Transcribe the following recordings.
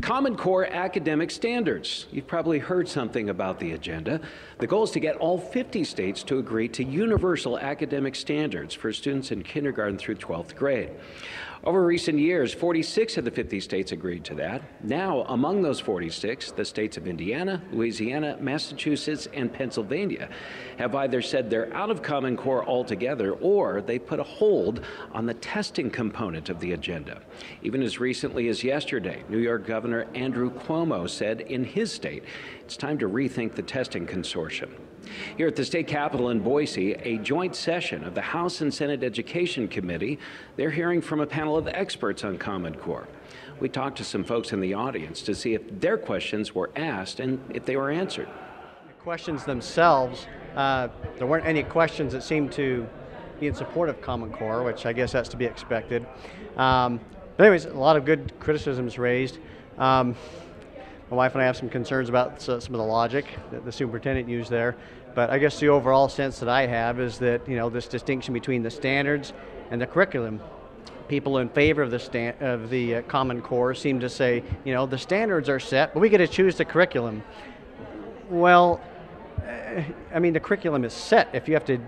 Common Core academic standards. You've probably heard something about the agenda. The goal is to get all 50 states to agree to universal academic standards for students in kindergarten through 12th grade. Over recent years, 46 of the 50 states agreed to that. Now, among those 46, the states of Indiana, Louisiana, Massachusetts, and Pennsylvania have either said they're out of Common Core altogether or they put a hold on the testing component of the agenda. Even as recently as yesterday, New York Governor Andrew Cuomo said in his state, it's time to rethink the testing consortium. Here at the state capitol in Boise, a joint session of the House and Senate Education Committee, they're hearing from a panel of experts on Common Core. We talked to some folks in the audience to see if their questions were asked and if they were answered. The questions themselves, there weren't any questions that seemed to be in support of Common Core, which I guess that's to be expected. But anyways, a lot of good criticisms raised. My wife and I have some concerns about some of the logic that the superintendent used there, but I guess the overall sense that I have is that, this distinction between the standards and the curriculum. People in favor of the Common Core seem to say, the standards are set, but we get to choose the curriculum. Well, the curriculum is set. If you have to,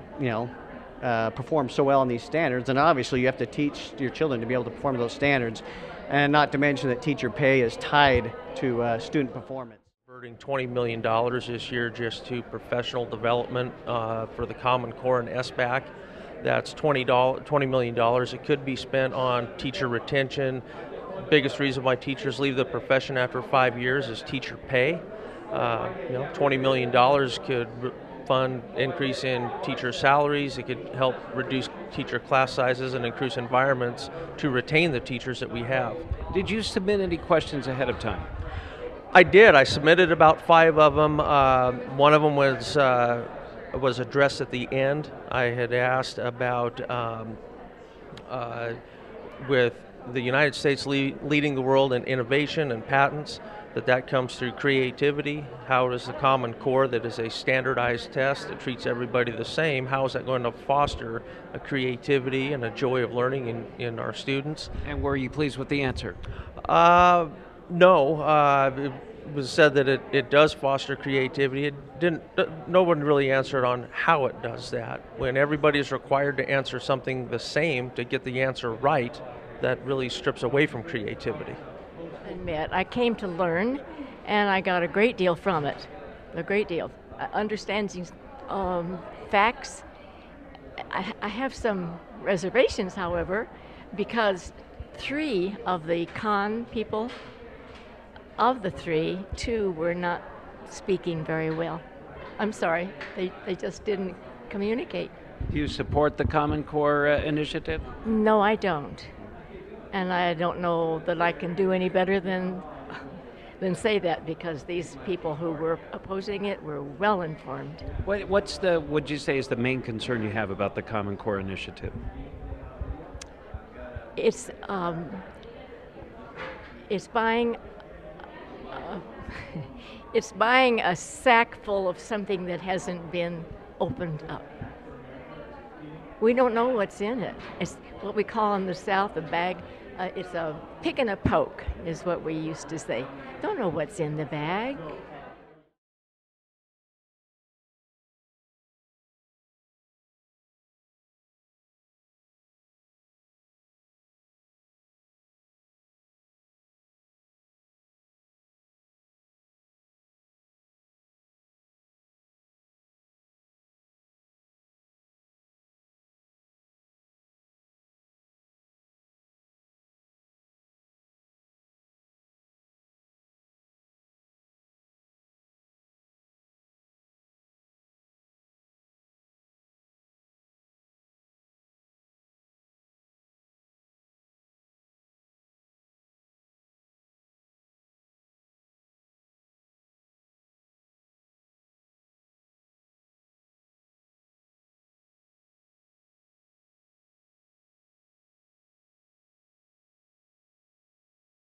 perform so well in these standards, and obviously you have to teach your children to be able to perform those standards. And not to mention that teacher pay is tied to student performance. Converting $20 million this year just to professional development for the Common Core and SBAC. That's $20 million. It could be spent on teacher retention. Biggest reason why teachers leave the profession after 5 years is teacher pay. $20 million could fund increase in teacher salaries. It could help reduce teacher class sizes and increase environments to retain the teachers that we have. Did you submit any questions ahead of time? I did. I submitted about 5 of them. One of them was addressed at the end. I had asked about with the United States leading the world in innovation and patents, that comes through creativity. How does the Common Core, that is a standardized test that treats everybody the same, how is that going to foster a creativity and a joy of learning in our students? And were you pleased with the answer? No. It was said that it does foster creativity. No one really answered on how it does that. When everybody is required to answer something the same to get the answer right, that really strips away from creativity. Admit, I came to learn, and I got a great deal from it. A great deal. Understanding facts. I have some reservations, however, because 3 of the con people, of the 3, 2 were not speaking very well. I'm sorry, they just didn't communicate. Do you support the Common Core initiative? No, I don't. And I don't know that I can do any better than say that, because these people who were opposing it were well informed. Would you say is the main concern you have about the Common Core initiative? It's buying it's buying a sack full of something that hasn't been opened up. We don't know what's in it. It's what we call in the South a bag. It's a pick and a poke is what we used to say. Don't know what's in the bag.